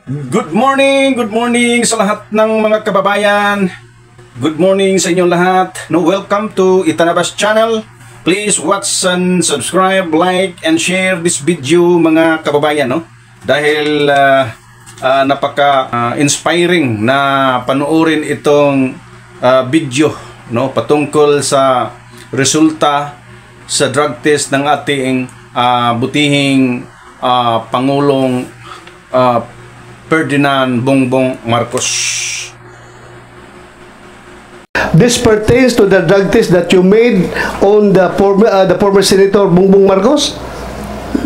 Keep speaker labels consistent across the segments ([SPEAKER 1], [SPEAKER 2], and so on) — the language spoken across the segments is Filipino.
[SPEAKER 1] Good morning sa lahat ng mga kababayan. Good morning sa inyong lahat. Welcome to Itanabas channel. Please watch and subscribe, like, and share this video mga kababayan. Dahil napaka-inspiring na panoorin itong video patungkol sa resulta sa drug test ng ating butihing Pangulong Ferdinand Bongbong Marcos.
[SPEAKER 2] This pertains to the drug test that you made on the former Senator Bongbong Marcos?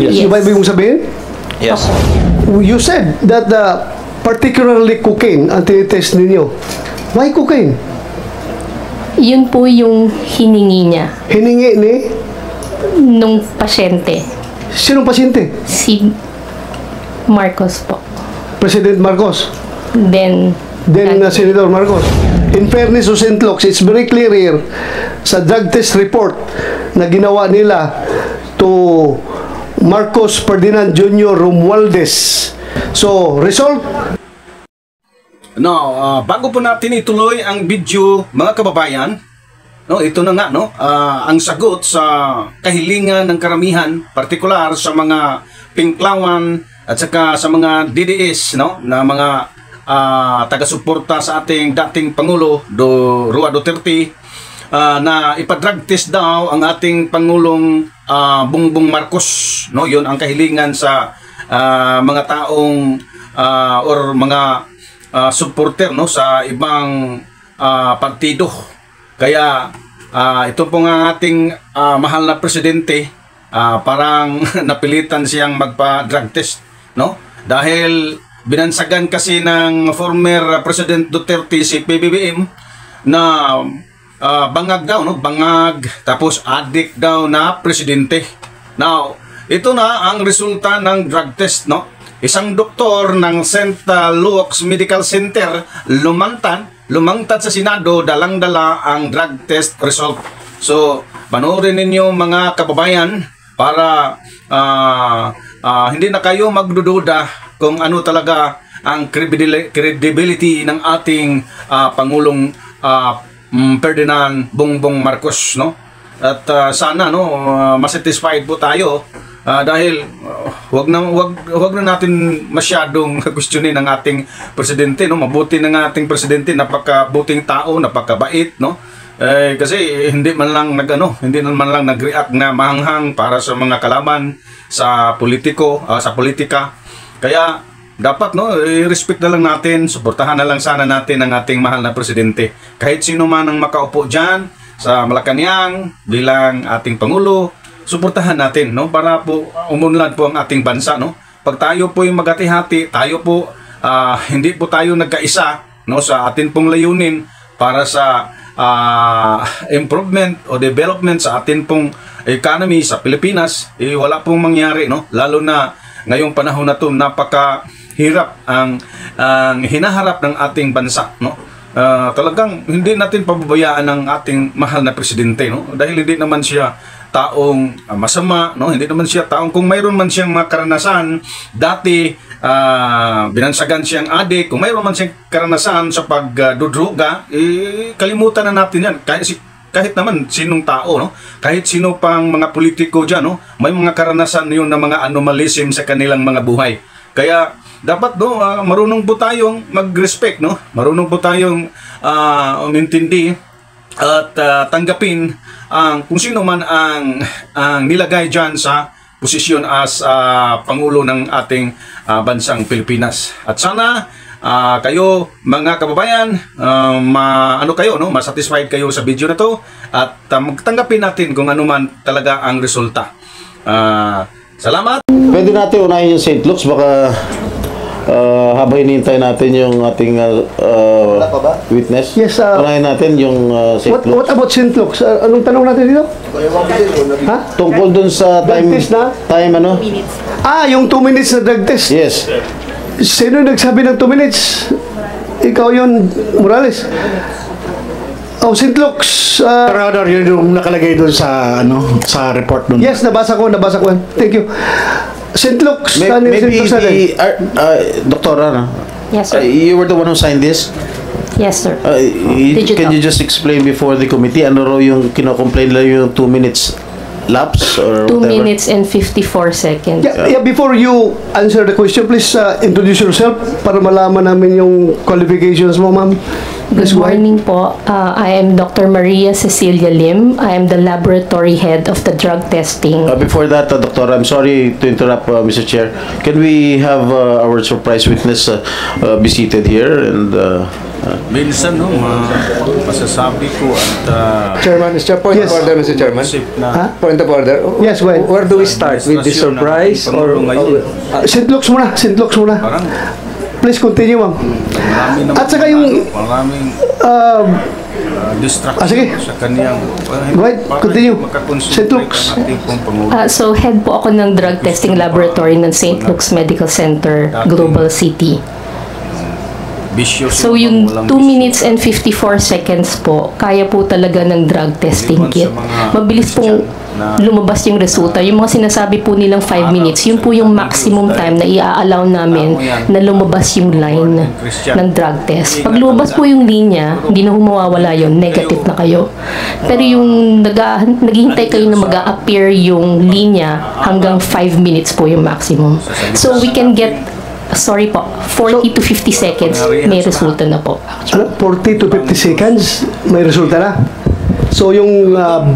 [SPEAKER 3] Yes.
[SPEAKER 2] Yung ba ibig mong sabihin?
[SPEAKER 3] Yes.
[SPEAKER 2] You said that particularly cocaine ang tinitest ninyo. Why cocaine?
[SPEAKER 4] Yun po yung hiningi niya
[SPEAKER 2] Hiningi ni?
[SPEAKER 4] nung pasyente.
[SPEAKER 2] Sinong pasyente?
[SPEAKER 4] Si Marcos po.
[SPEAKER 2] President Marcos.
[SPEAKER 4] Then
[SPEAKER 2] Senator Marcos. In fairness to St. Luke's, it's very clear here sa drug test report na ginawa nila to Marcos Ferdinand Jr. Romualdez. So, result?
[SPEAKER 1] Bago po natin ituloy ang video, mga kababayan, ito na nga, ang sagot sa kahilingan ng karamihan, partikular sa mga pinklawan at saka sa mga DDS, na mga taga-suporta sa ating dating Pangulo Roa Duterte, na ipa-drug test daw ang ating Pangulong Bongbong Marcos. Yun ang kahilingan sa mga taong or mga supporter sa ibang partido. Kaya ito po nga ating mahal na presidente, parang napilitan siyang magpa-drug test, dahil binansagan kasi ng former President Duterte si PBBM na bangag daw, bangag, tapos addict daw na presidente. Now, ito na ang resulta ng drug test, Isang doktor ng St. Luke's Medical Center lumantad sa Senado, dalang-dala ang drug test result. So, panoorin ninyo mga kababayan para hindi na kayo magdududa kung ano talaga ang credibility ng ating Pangulong Ferdinand Bongbong Marcos, At sana masatisfied po tayo dahil wag na natin masyadong gustunin ang ating presidente, Mabuti ng ating presidente, napakabuting tao, napakabait, kasi hindi man lang nag-react na mahanghang para sa mga kalaban sa sa politika. Kaya dapat i-respect na lang natin, suportahan na lang sana natin ang ating mahal na presidente. Kahit sino man ang makaupo diyan sa Malacanang bilang ating Pangulo, suportahan natin, para po umunlad po ang ating bansa, Pag tayo po yung magati-hati, tayo po hindi po tayo nagkaisa, sa atin pong layunin para sa improvement o development sa atin pong economy sa Pilipinas, wala pong mangyari, Lalo na ngayong panahon na to, napakahirap ang hinaharap ng ating bansa, Talagang hindi natin pababayaan ang ating mahal na presidente, Dahil hindi naman siya taong masama, Hindi naman siya taong, kung mayroon man siyang mga karanasan dati, binansagan siyang adik, kung mayroon man siyang karanasan sa pagdudruga, kalimutan na natin yan. Kahit naman sinong tao, kahit sino pang mga politiko dyan, may mga karanasan yun na mga anomalism sa kanilang mga buhay. Kaya dapat marunong po tayong mag-respect, Marunong po tayong umintindi at tanggapin kung sino man ang nilagay dyan sa posisyon as Pangulo ng ating bansang Pilipinas. At sana kayo mga kababayan, masatisfied kayo sa video na to at magtanggapin natin kung ano man talaga ang resulta. Salamat!
[SPEAKER 3] Pwede natin unahin yung St. Luke's, baka habang hinihintay natin yung ating witness.
[SPEAKER 2] Yes,
[SPEAKER 3] unahin natin yung St. Luke's.
[SPEAKER 2] What about St. Luke's? Anong tanong natin dito? Ha?
[SPEAKER 3] Tungkol dun sa
[SPEAKER 2] Drug
[SPEAKER 3] time,
[SPEAKER 2] test na?
[SPEAKER 3] yung
[SPEAKER 2] 2 minutes na drug test.
[SPEAKER 3] Yes.
[SPEAKER 2] Sino nagsabi ng 2 minutes? Ikaw yun, Morales. Oh, St. Luke's.
[SPEAKER 5] Your Honor, yun yung nakalagay doon sa sa report doon.
[SPEAKER 2] Yes, nabasa ko. Thank you. St. Luke's,
[SPEAKER 3] Maybe
[SPEAKER 2] St. Luke's natin.
[SPEAKER 3] Doktora, no?
[SPEAKER 4] Yes, sir.
[SPEAKER 3] You were the one who signed this?
[SPEAKER 4] Yes, sir.
[SPEAKER 3] Can
[SPEAKER 4] Digital.
[SPEAKER 3] you just explain before the committee ano raw yung kino-complain lang yung 2 minutes lapse or
[SPEAKER 4] 2
[SPEAKER 3] whatever?
[SPEAKER 4] minutes and 54 seconds.
[SPEAKER 2] Yeah, before you answer the question, please introduce yourself para malaman namin yung qualifications mo, ma'am.
[SPEAKER 4] Good
[SPEAKER 2] Please go ahead.
[SPEAKER 4] morning po. I am Dr. Maria Cecilia Lim. I am the laboratory head of the drug testing.
[SPEAKER 3] Before that, Doctor, I'm sorry to interrupt, Mr. Chair. Can we have our surprise witness be seated here? And
[SPEAKER 1] Minsan, no, masasabi ko at
[SPEAKER 5] Chairman, Mr. Point
[SPEAKER 2] Yes.
[SPEAKER 5] of order, Mr. Chairman.
[SPEAKER 1] isip na
[SPEAKER 2] Ha?
[SPEAKER 5] Point of order.
[SPEAKER 2] Yes, go ahead.
[SPEAKER 5] Where do we start? With the surprise or...
[SPEAKER 2] St. Luke's muna, St. Luke's muna.
[SPEAKER 1] parang
[SPEAKER 2] Please continue, ma'am.
[SPEAKER 1] marami naman
[SPEAKER 2] At saka yung-
[SPEAKER 1] maraming distraction
[SPEAKER 2] sige.
[SPEAKER 1] sa kaniyang
[SPEAKER 2] Go ahead,
[SPEAKER 1] para
[SPEAKER 2] continue.
[SPEAKER 1] makakonsentrate
[SPEAKER 2] St. Luke's.
[SPEAKER 1] ang ating pong Pangulo.
[SPEAKER 4] So, head po ako ng drug testing laboratory ng St. Luke's Medical Center, Global City.
[SPEAKER 1] Bisyo
[SPEAKER 4] So,
[SPEAKER 1] sila,
[SPEAKER 4] yung
[SPEAKER 1] walang
[SPEAKER 4] 2
[SPEAKER 1] bisyo.
[SPEAKER 4] minutes and 54 seconds po, kaya po talaga ng drug testing
[SPEAKER 1] Maliban
[SPEAKER 4] kit.
[SPEAKER 1] sa mga
[SPEAKER 4] Mabilis pong lumabas yung resulta. Yung mga sinasabi po nilang 5 minutes, yun po yung maximum time na i-allow namin na lumabas yung line ng drug test. Pag lumabas po yung linya, hindi na humawawala yun, negative na kayo. Pero yung naghihintay kayo na mag-a-appear yung linya, hanggang 5 minutes po yung maximum. So we can get, sorry po, 40 to 50 seconds, may resulta na po.
[SPEAKER 2] Ano, 40 to 50 seconds, may resulta na. So yung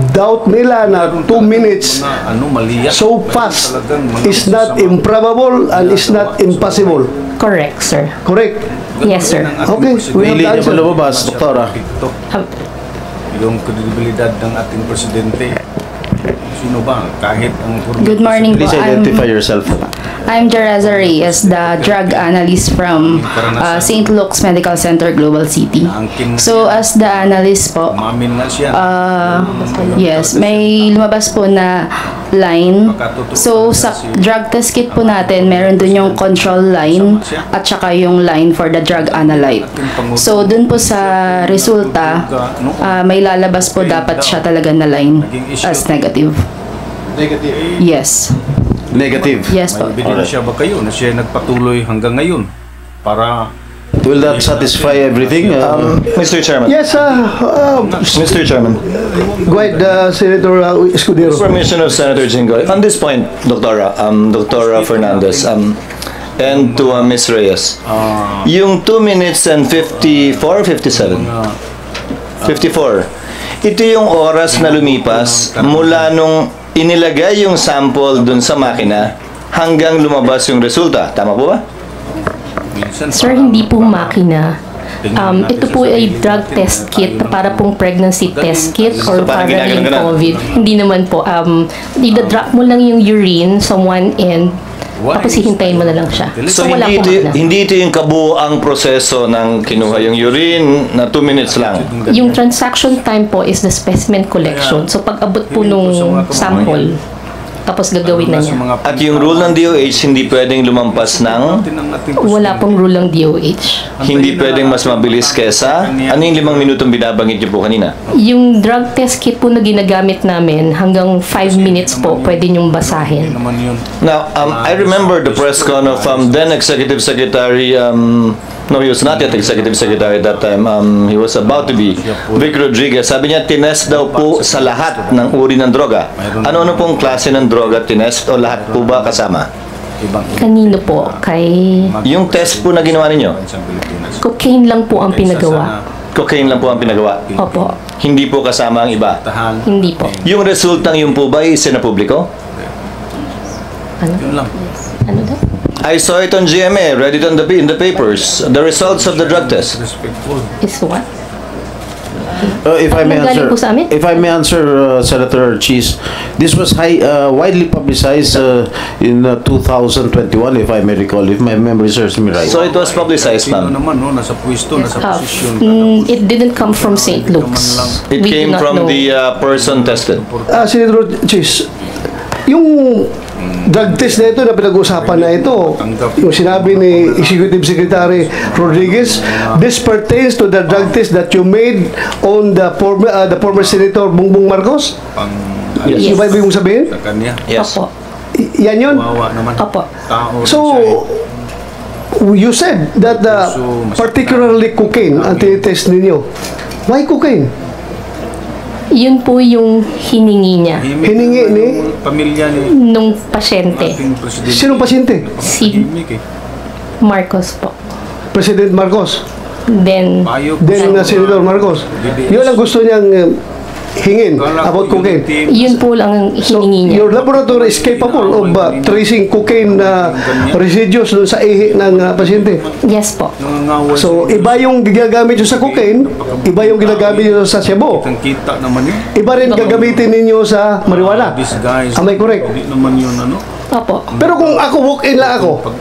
[SPEAKER 2] doubt nila na 2 minutes so fast is not improbable and is not impossible.
[SPEAKER 4] Correct, sir.
[SPEAKER 2] Correct?
[SPEAKER 4] Yes, sir.
[SPEAKER 2] Okay, we have
[SPEAKER 3] Hindi
[SPEAKER 2] the
[SPEAKER 3] niya
[SPEAKER 2] answer.
[SPEAKER 3] ba lumabas, Doktora?
[SPEAKER 1] Yung kredibilidad ng ating presidente. Sino ba? Kahit ang
[SPEAKER 6] Good morning po.
[SPEAKER 3] Please identify yourself.
[SPEAKER 6] I'm Jereza Reyes, the drug analyst from St. Luke's Medical Center, Global City. So, as the analyst po,
[SPEAKER 1] Umamin nga siya.
[SPEAKER 6] yes, may lumabas po na line. So, sa drug test kit po natin, meron dun yung control line at saka yung line for the drug analyte. So, dun po sa resulta, may lalabas po dapat siya talaga na line as negative.
[SPEAKER 3] Negative.
[SPEAKER 6] Yes.
[SPEAKER 3] Negative.
[SPEAKER 6] Yes po.
[SPEAKER 1] May ebidensya siya ba kayo na siya nagpatuloy hanggang ngayon para
[SPEAKER 3] Will that satisfy everything?
[SPEAKER 7] Mr. Chairman.
[SPEAKER 2] Yes,
[SPEAKER 7] Mr. Chairman.
[SPEAKER 2] go ahead, Senator Escudero.
[SPEAKER 7] Permission of Senator Jinggoy. On this point, Dr. Fernandez, and to Ms. Reyes, yung 2 minutes and 54, 57? 54. Ito yung oras na lumipas mula nung inilagay yung sample dun sa makina hanggang lumabas yung resulta. Tama po ba?
[SPEAKER 1] minsan
[SPEAKER 4] Sir, hindi po makina. Ito po ay drug test kit na para pong pregnancy test kit or para
[SPEAKER 7] parang ginaganon
[SPEAKER 4] yung
[SPEAKER 7] ka na.
[SPEAKER 4] COVID. Hindi naman po. Ida-drop mo lang yung urine sa one end, tapos hihintayin mo na lang siya.
[SPEAKER 7] So,
[SPEAKER 4] wala
[SPEAKER 7] hindi
[SPEAKER 4] po
[SPEAKER 7] ito,
[SPEAKER 4] makina.
[SPEAKER 7] hindi ito yung kabuoang proseso ng kinuha yung urine na 2 minutes lang.
[SPEAKER 4] Yung transaction time po is the specimen collection. So, pag abot po nung sample, tapos gagawin na niya.
[SPEAKER 7] At yung rule ng DOH, hindi pwedeng lumampas ng,
[SPEAKER 4] Wala pong rule ng DOH.
[SPEAKER 7] hindi pwedeng mas mabilis kesa, ano yung 5 minutong binabangit niyo po kanina?
[SPEAKER 4] Yung drug test kit po na ginagamit namin, hanggang 5 minutes po, pwede niyong basahin.
[SPEAKER 1] naman yun.
[SPEAKER 7] Now, I remember the press con of then Executive Secretary, no, he was not yet Executive Secretary at that time. He was about to be Vic Rodriguez. Sabi niya, tinest daw po sa lahat ng uri ng droga. Ano-ano pong klase ng droga tinest o lahat po ba kasama?
[SPEAKER 4] Kanino po? Kay
[SPEAKER 7] Yung test po na ginawa ninyo,
[SPEAKER 4] cocaine lang po ang pinagawa.
[SPEAKER 7] cocaine lang po ang pinagawa.
[SPEAKER 4] Opo,
[SPEAKER 7] Hindi po kasama ang iba.
[SPEAKER 4] hindi po.
[SPEAKER 7] Yung resultang yun po ba isinapubliko?
[SPEAKER 4] Ano?
[SPEAKER 1] Yun lang.
[SPEAKER 4] Ano daw?
[SPEAKER 7] I saw it on GMA, read it on in the papers. The results of the drug test.
[SPEAKER 1] Respectful.
[SPEAKER 4] Is what?
[SPEAKER 3] If I may
[SPEAKER 4] Nanggaling
[SPEAKER 3] answer,
[SPEAKER 4] po sa amin?
[SPEAKER 3] if I may answer, Senator Cheese, this was widely publicized in 2021, if I may recall, if my memory serves me right.
[SPEAKER 7] So it was publicized,
[SPEAKER 1] Sino
[SPEAKER 7] ma'am.
[SPEAKER 1] naman, no, nasa pwesto, nasa posisyon.
[SPEAKER 4] It didn't come from St. Luke's.
[SPEAKER 7] It
[SPEAKER 4] We do
[SPEAKER 7] came
[SPEAKER 4] not
[SPEAKER 7] from
[SPEAKER 4] know.
[SPEAKER 7] the person tested.
[SPEAKER 2] Senator Chis, yung drug test na ito na pinag-uusapan na ito, yung sinabi ni Executive Secretary Rodriguez, this pertains to the drug test that you made on the former Senator Bongbong Marcos?
[SPEAKER 1] Pang,
[SPEAKER 7] Yes.
[SPEAKER 2] Yung ba ibig mong sabihin?
[SPEAKER 1] sa kanya.
[SPEAKER 7] Yes.
[SPEAKER 4] Opo.
[SPEAKER 2] Yan yun?
[SPEAKER 1] Wawa naman.
[SPEAKER 4] Opo.
[SPEAKER 1] Tao rin
[SPEAKER 2] So,
[SPEAKER 1] siya eh.
[SPEAKER 2] you said that particularly cocaine ang tinitest ninyo. Why cocaine?
[SPEAKER 4] Yun po yung hiningi niya
[SPEAKER 2] Hiningi ni?
[SPEAKER 1] Pamilya ni
[SPEAKER 4] nung pasyente.
[SPEAKER 1] ating presidente.
[SPEAKER 2] Sinong pasyente?
[SPEAKER 4] Si
[SPEAKER 1] Tahimik eh.
[SPEAKER 4] Marcos po.
[SPEAKER 2] President Marcos.
[SPEAKER 4] Then,
[SPEAKER 1] Payo ko
[SPEAKER 2] Then
[SPEAKER 1] sa
[SPEAKER 2] Senator Marcos. Yun ang gusto niyang hingin about cocaine.
[SPEAKER 4] yun po lang ang
[SPEAKER 2] So,
[SPEAKER 4] hiningi niya.
[SPEAKER 2] your laboratory is capable of tracing cocaine residues doon sa ihi ng pasyente.
[SPEAKER 4] Yes po.
[SPEAKER 1] nangangawan
[SPEAKER 2] So, iba yung ginagamit nyo sa cocaine, iba yung ginagamit nyo sa Cebu.
[SPEAKER 1] kita naman yun.
[SPEAKER 2] Iba rin gagamitin ninyo sa marijuana.
[SPEAKER 1] This guys.
[SPEAKER 2] Am I correct?
[SPEAKER 1] Hindi naman yun ano.
[SPEAKER 4] Opo.
[SPEAKER 2] Pero kung ako walk-in lang ako,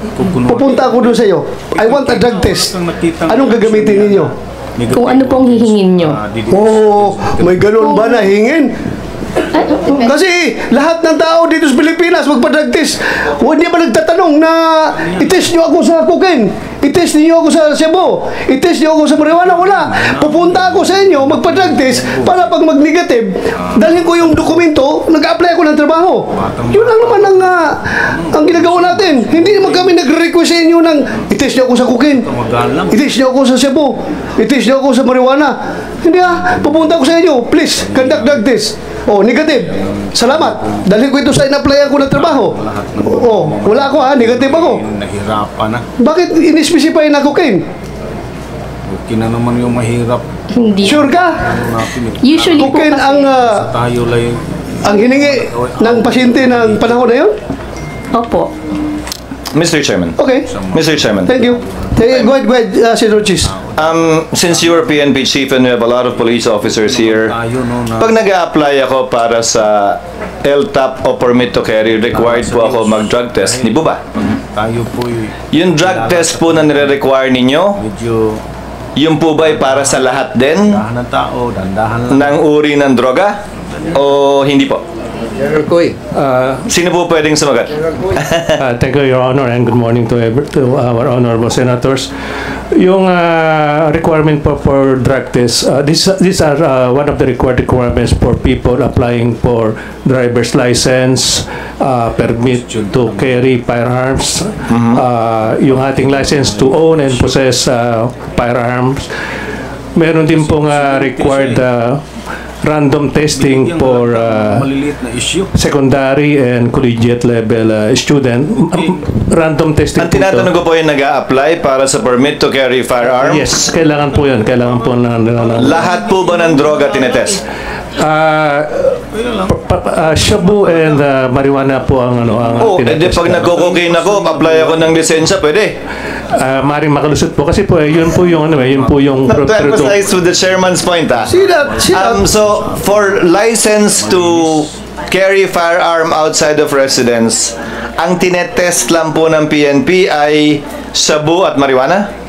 [SPEAKER 2] pupunta ako doon sa iyo, I want a drug test. Anong gagamitin ninyo?
[SPEAKER 4] Kung ano pong hihingin nyo.
[SPEAKER 2] Oh, may ganun ba na hingin? Kasi lahat ng tao dito sa Pilipinas magpa-drug test. Hindi ba nagtatanong na i-test nyo ako sa cocaine? I-test niyo ako sa Cebu? I-test niyo ako sa marijuana? Wala. Pupunta ako sa inyo, magpa-drug test para pag mag-negative, dalhin ko yung dokumento, nag-apply ako ng trabaho. Yun lang naman ang ginagawa natin. Hindi naman kami nag-request sa inyo ng i-test niyo ako sa cocaine. I-test niyo ako sa Cebu. I-test niyo ako sa marijuana. Hindi pupunta ako sa inyo. Please, conduct drug test. Oh, negative. Salamat. Dahil ko ito sa in-applyan ko ng trabaho. Oh, wala ako negative ako.
[SPEAKER 1] Nahirapan na.
[SPEAKER 2] Bakit in-specify na cocaine?
[SPEAKER 1] Okay na naman yung mahirap.
[SPEAKER 4] Hindi.
[SPEAKER 2] Sure ka?
[SPEAKER 1] Natin eh.
[SPEAKER 4] Usually po
[SPEAKER 2] Cocaine
[SPEAKER 4] kasi,
[SPEAKER 1] Tayo lang
[SPEAKER 2] ang hiningi ng pasyente ng panahon na yun?
[SPEAKER 4] opo.
[SPEAKER 7] Mr. Chairman.
[SPEAKER 2] Okay.
[SPEAKER 7] Mr. Chairman.
[SPEAKER 2] Thank you. Go ahead, Senator Chis.
[SPEAKER 7] Since you are PNP chief and we have a lot of police officers here,
[SPEAKER 1] tayo no na
[SPEAKER 7] pag nag-a-apply ako para sa LTAP o permit to carry, required po ako mag-drug test. Di po ba?
[SPEAKER 1] tayo po
[SPEAKER 7] Yung drug test po na nire-require ninyo,
[SPEAKER 1] medyo
[SPEAKER 7] yung po ba ay para sa lahat din
[SPEAKER 1] dahan ng tao, dandahan lang.
[SPEAKER 7] ng uri ng droga? O hindi po?
[SPEAKER 5] General Koy,
[SPEAKER 7] Sino po pwedeng sumagat?
[SPEAKER 8] Thank you, Your Honor, and good morning to our honorable senators. Yung requirement for drug test, these are one of the requirements for people applying for driver's license, permit to carry firearms, yung ating license to own and possess firearms. Meron din pong required random testing for
[SPEAKER 1] maliliit na issue.
[SPEAKER 8] secondary and collegiate level student. Random testing
[SPEAKER 7] Ang tinatanong ko po yung nag-a-apply para sa permit to carry firearms.
[SPEAKER 8] Yes, kailangan po yun. Kailangan po na
[SPEAKER 7] Lahat po ba ng droga tinetest?
[SPEAKER 8] shabu and marijuana po ang
[SPEAKER 7] Oh, edi pag nagko-cocaine ako, apply ako ng lisensya, pwede.
[SPEAKER 8] maring makalusot po kasi po yun po yung yun po yung
[SPEAKER 7] To emphasize to the chairman's point,
[SPEAKER 2] See that?
[SPEAKER 7] So, for license to carry firearm outside of residence, ang tinetest lang po ng PNP ay shabu at marijuana?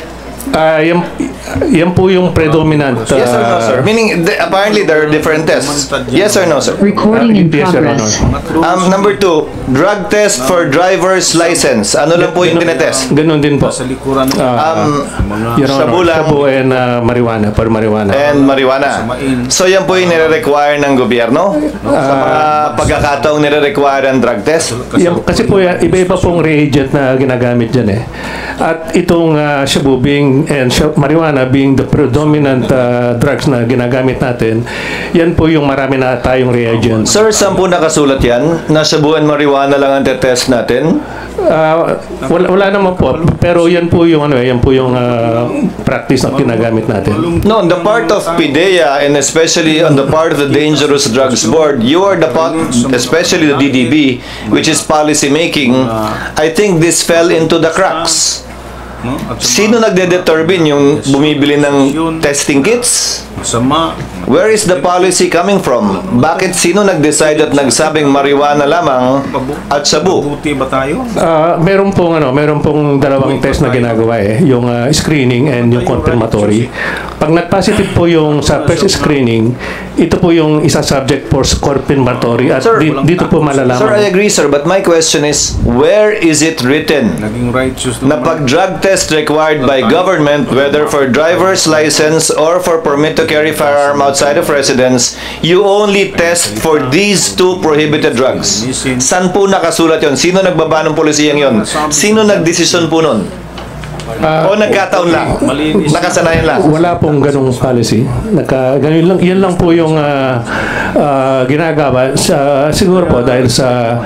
[SPEAKER 8] yan po yung predominant.
[SPEAKER 7] Yes or no, sir? Meaning, apparently there are different tests. Yes or no, sir?
[SPEAKER 9] Recording in
[SPEAKER 8] Yes, Your
[SPEAKER 9] progress.
[SPEAKER 7] Number 2, drug test for driver's license. Ano lang po yung tinetest?
[SPEAKER 8] Ganun din po.
[SPEAKER 1] Sa likuran ng
[SPEAKER 8] Your Honor,
[SPEAKER 7] shabu lang.
[SPEAKER 8] shabu and marijuana, for marijuana.
[SPEAKER 7] And marijuana. So yan po yung nire-require ng gobyerno sa mga pagkakataong nire-require ang drug test.
[SPEAKER 8] Kasi po iba-iba pong reagent na ginagamit dyan eh. At itong shabu and marijuana being the predominant drugs na ginagamit natin, yan po yung marami na tayong reagents.
[SPEAKER 7] Sir, saan po nakasulat yan? Na shabu and marijuana lang ang test natin?
[SPEAKER 8] Wala naman po, pero yan po yung practice na ginagamit natin.
[SPEAKER 7] No, on the part of PIDEA and especially on the part of the Dangerous Drugs Board, you are the part, especially the DDB, which is policy making. I think this fell into the cracks. Sino nagde-determine yung bumibili ng testing kits?
[SPEAKER 1] masama.
[SPEAKER 7] Where is the policy coming from? Bakit sino nag-decide at nagsabing marijuana lamang at shabu?
[SPEAKER 1] Mabuti ba tayo?
[SPEAKER 8] Meron pong dalawang test na ginagawa yung screening and yung confirmatory. Pag nag-positive po yung sa first screening, ito po yung isa subject for confirmatory at
[SPEAKER 7] Sir,
[SPEAKER 8] dito po malalaman.
[SPEAKER 7] Sir, I agree, sir. But my question is, where is it written
[SPEAKER 1] Naging righteous
[SPEAKER 7] na pag drug test required by government, whether for driver's license or for permit to carry firearm outside of residence, you only test for these two prohibited drugs? San po nakasulat yon? Sino nagbaba ng polisiyang yon? Sino nagdesisyon po nun? O nagkataon lang? Nakasanayan lang?
[SPEAKER 8] Wala pong ganong policy. Ganun lang, yan lang po yung ginagawa siguro po dahil sa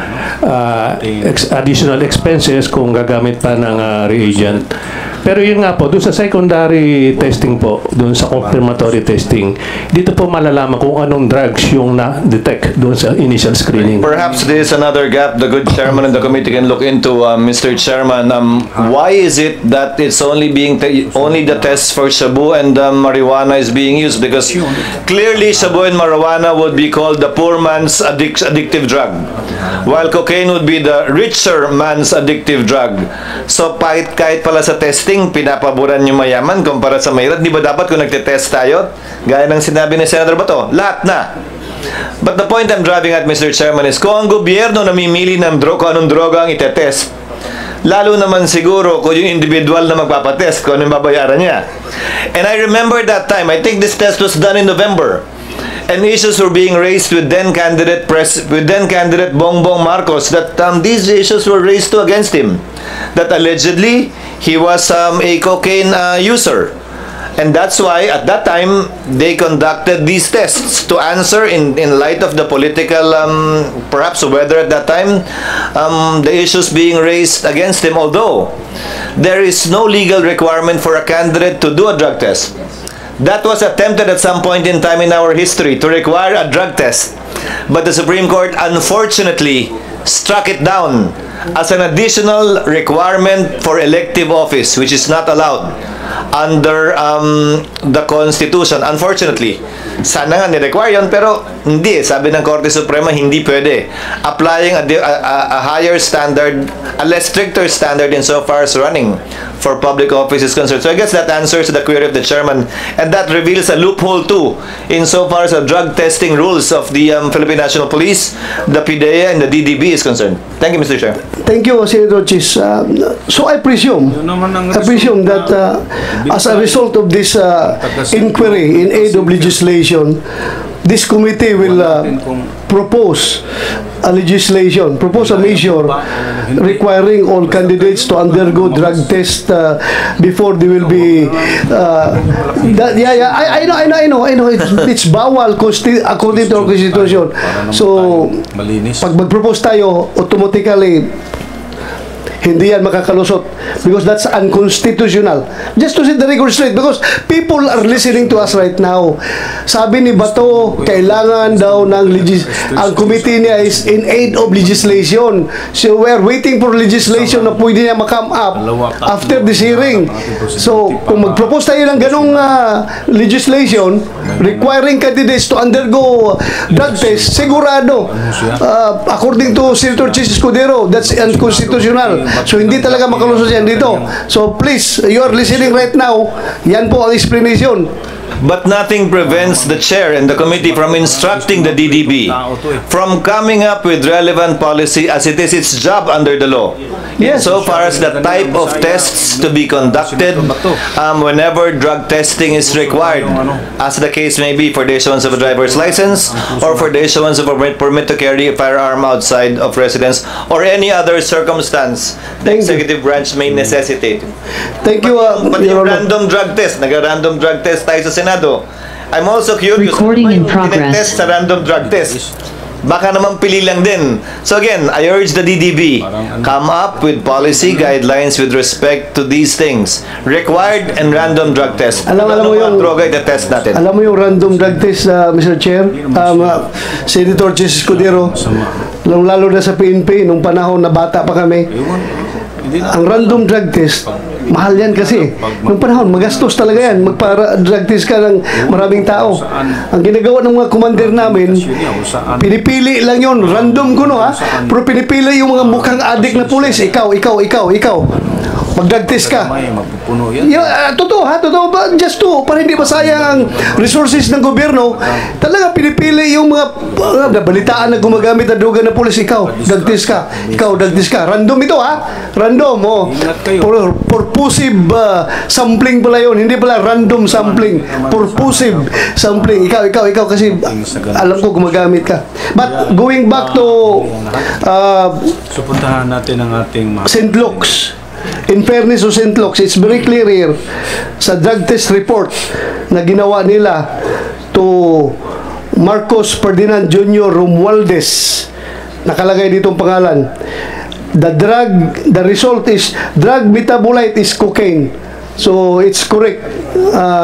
[SPEAKER 8] additional expenses kung gagamit pa ng reagent. Pero yun nga po, doon sa secondary testing po, doon sa confirmatory testing, dito po malalaman kung anong drugs yung na-detect doon sa initial screening.
[SPEAKER 7] Perhaps there is another gap the good chairman and the committee can look into, Mr. Chairman. Why is it that it's only only the test for shabu and marijuana is being used? Because clearly shabu and marijuana would be called the poor man's addictive drug, while cocaine would be the richer man's addictive drug. So kahit pala sa testing, pinapaboran yung mayaman kumpara sa mahirap. Di ba dapat kung nagte-test tayo, gaya ng sinabi ni Senator Bato, lahat na. But the point I'm driving at, Mr. Chairman, is kung ang gobyerno namimili ng kung anong droga ang itetest, lalo naman siguro kung yung individual na magpapatest, kung anong babayaran niya. And I remember that time, I think this test was done in November, and issues were being raised with then candidate Bongbong Marcos that these issues were raised to against him, that allegedly he was a cocaine user. And that's why at that time they conducted these tests to answer in light of the political perhaps weather at that time, the issues being raised against him, although there is no legal requirement for a candidate to do a drug test. That was attempted at some point in time in our history to require a drug test, but the Supreme Court unfortunately struck it down as an additional requirement for elective office, which is not allowed under the Constitution. Unfortunately, sana nga ni-require yun, pero hindi. Sabi ng Korte Suprema, hindi pwede. Applying a higher standard, a less stricter standard insofar as running for public office is concerned. So I guess that answers the query of the chairman, and that reveals a loophole too insofar as the drug testing rules of the Philippine National Police, the PDEA, and the DDB is concerned. Thank you, Mr. Chair.
[SPEAKER 2] Thank you, Senator Chis. So I presume that as a result of this inquiry in aid of legislation, this committee will propose a measure requiring all candidates to undergo drug test before they will be I know it's bawal according to our constitution. So pag mag-propose tayo, automatically hindi yan makakalusot because that's unconstitutional. Just to set the record straight, because people are listening to us right now. Sabi ni Bato, kailangan daw ng ang committee niya is in aid of legislation. So we're waiting for legislation na pwede niya ma-come up after this hearing. So kung mag-propose tayo ng ganong legislation requiring candidates to undergo drug test, sigurado according to Senator Chis Escudero, that's unconstitutional. So hindi talaga makalusot yan dito. So please, you are listening right now. Yan po ang explanation.
[SPEAKER 7] But nothing prevents the chair and the committee from instructing the DDB from coming up with relevant policy as it is its job under the law.
[SPEAKER 2] Yes.
[SPEAKER 7] So far as the type of tests to be conducted whenever drug testing is required, as the case may be for the issuance of a driver's license or for the issuance of a permit to carry a firearm outside of residence or any other circumstance the executive branch may necessitate.
[SPEAKER 2] Thank you.
[SPEAKER 7] Pati yung random drug test, nag-random drug test tayo sa Senado. I'm also curious,
[SPEAKER 9] Recording in progress.
[SPEAKER 7] Test sa random drug test. Baka naman pili lang din. So again, I urge the DDB, come up with policy guidelines with respect to these things. Required and random drug test.
[SPEAKER 2] Alam mo yung
[SPEAKER 7] droga ite-test natin.
[SPEAKER 2] Alam mo yung random drug test, Mr. Chair, Senator Chis Escudero, lalo na sa PNP, nung panahon na bata pa kami, ang random drug test, mahal yan kasi. Nung panahon, magastos talaga yan. Magpa-drug test ka ng maraming tao. Ang ginagawa ng mga commander namin, pinipili lang yun. Random ko, no, ha? Pero pinipili yung mga mukhang adik na pulis. Ikaw. mag-drug test ka.
[SPEAKER 1] May mapupuno yan.
[SPEAKER 2] Totoo ha, totoo ba? Just to, para hindi masayang ang resources ng gobyerno, talaga pinipili yung mga nabalitaan na gumagamit ng droga ng pulis. Ikaw, drug test ka. Ikaw, drug test ka. Random ito ha. Random, oh.
[SPEAKER 1] Ingat kayo.
[SPEAKER 2] Purposive sampling pala yun. Hindi pala random sampling. Purposive sampling. Ikaw kasi alam ko gumagamit ka. But going back to
[SPEAKER 1] Supuntahan natin ang ating mga
[SPEAKER 2] St. Luke's. In fairness to St. Luke's, it's very clear here sa drug test report na ginawa nila to Marcos Ferdinand Jr. Romualdez. Nakalagay dito ang pangalan. The result is drug metabolite is cocaine. So it's correct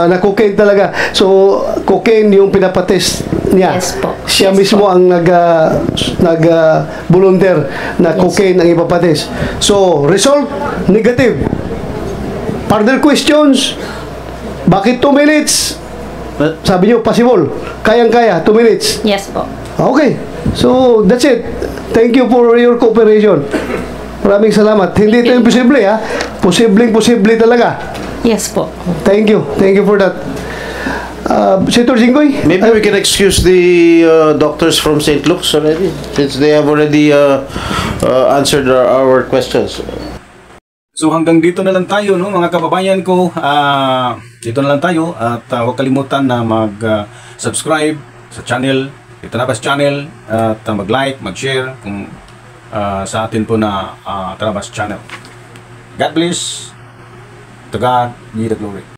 [SPEAKER 2] na cocaine talaga. So cocaine yung pinapatest niya.
[SPEAKER 4] Yes po.
[SPEAKER 2] Siya mismo ang volunteer na cocaine ang ipapatest. So result negative. Further questions? Bakit 2 minutes? Sabi niyo possible. Kayang-kaya 2 minutes.
[SPEAKER 4] Yes po.
[SPEAKER 2] Okay. So that's it. Thank you for your cooperation. Maraming salamat. Hindi ito imposible ha. Posible talaga.
[SPEAKER 4] Yes po.
[SPEAKER 2] Thank you. Thank you for that. Senator Jinggoy?
[SPEAKER 3] Maybe we can excuse the doctors from St. Luke's already, since they have already answered our questions.
[SPEAKER 1] So hanggang dito na lang tayo, no, mga kababayan ko. Dito na lang tayo at huwag kalimutan na mag-subscribe sa channel, Tanabas Channel, at mag-like, mag-share kung sa atin po na Tanabas Channel. God bless. To God be the glory.